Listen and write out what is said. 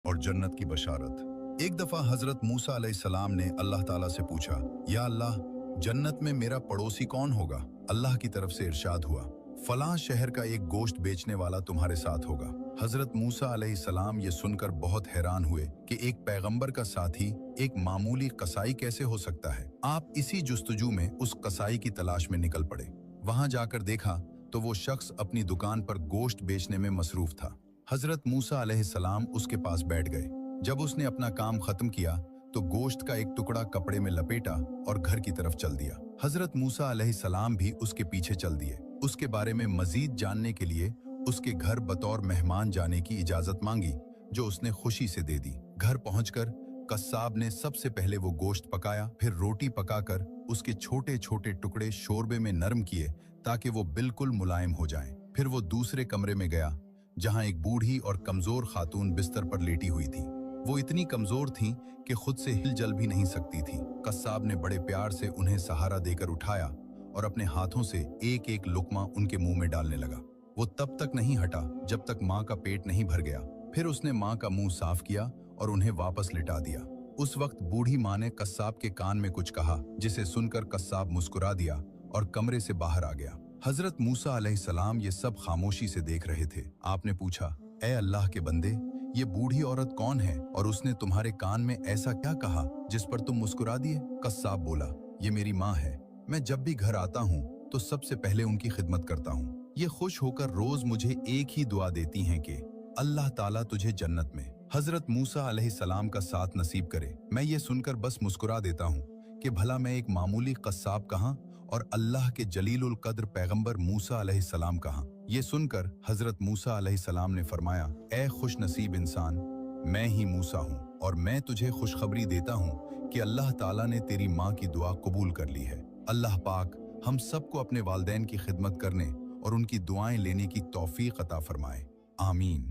और जन्नत की बशारत। एक दफा हजरत मूसा अलैहिस्सलाम ने अल्लाह ताला से पूछा, या अल्लाह, जन्नत में मेरा पड़ोसी कौन होगा? अल्लाह की तरफ से इरशाद हुआ, फलां शहर का एक गोश्त बेचने वाला तुम्हारे साथ होगा। हजरत मूसा अलैहिस्सलाम ये सुनकर बहुत हैरान हुए कि एक पैगंबर का साथी एक मामूली कसाई कैसे हो सकता है। आप इसी जुस्तजू में उस कसाई की तलाश में निकल पड़े। वहां जाकर देखा तो वो शख्स अपनी दुकान पर गोश्त बेचने में मसरूफ था। हजरत मूसा अलैहिस्सलाम उसके पास बैठ गए। जब उसने अपना काम खत्म किया तो गोश्त का एक टुकड़ा कपड़े में लपेटा और घर की तरफ चल दिया। हजरत मूसा अलैहिस्सलाम भी उसके पीछे चल दिए। उसके बारे में मजीद जानने के लिए उसके घर बतौर मेहमान जाने की इजाजत मांगी, जो उसने खुशी से दे दी। घर पहुंचकर कस्साब ने सबसे पहले वो गोश्त पकाया, फिर रोटी पकाकर उसके छोटे छोटे टुकड़े शोरबे में नरम किए ताकि वो बिल्कुल मुलायम हो जाएं। फिर वो दूसरे कमरे में गया जहां एक बूढ़ी और कमजोर खातून बिस्तर पर लेटी हुई थी। वो इतनी कमजोर थीं कि खुद से हिल-जल भी नहीं सकती थी। कस्साब ने बड़े प्यार से उन्हें सहारा देकर उठाया और अपने हाथों से एक एक लुकमा उनके मुंह में डालने लगा। वो तब तक नहीं हटा जब तक माँ का पेट नहीं भर गया। फिर उसने माँ का मुंह साफ किया और उन्हें वापस लिटा दिया। उस वक्त बूढ़ी माँ ने कस्साब के कान में कुछ कहा, जिसे सुनकर कस्साब मुस्कुरा दिया और कमरे से बाहर आ गया। हजरत मूसा अलैहिस्सलाम ये सब खामोशी से देख रहे थे। आपने पूछा, ए अल्लाह के बंदे, ये बूढ़ी औरत कौन है और उसने तुम्हारे कान में ऐसा क्या कहा जिस पर तुम मुस्कुरा दिए? कस्साब बोला, ये मेरी माँ है। मैं जब भी घर आता हूँ तो सबसे पहले उनकी खिदमत करता हूँ। ये खुश होकर रोज मुझे एक ही दुआ देती हैं कि अल्लाह ताला तुझे जन्नत में हजरत मूसा अलैहिस्सलाम का साथ नसीब करे। मैं ये सुनकर बस मुस्कुरा देता हूँ कि भला मैं एक मामूली कस्साब कहाँ और अल्लाह के जलीलुल कद्र पैगंबर मूसा अलैहिस्सलाम कहाँ। ये सुनकर हजरत मूसा अलैहिस्सलाम ने फरमाया, ए खुश नसीब इंसान, मैं ही मूसा हूँ और मैं तुझे खुशखबरी देता हूँ कि अल्लाह ताला ने तेरी माँ की दुआ कबूल कर ली है। अल्लाह पाक हम सबको अपने वालिदैन की खिदमत करने और उनकी दुआएं लेने की तौफीक अता फरमाए। आमीन।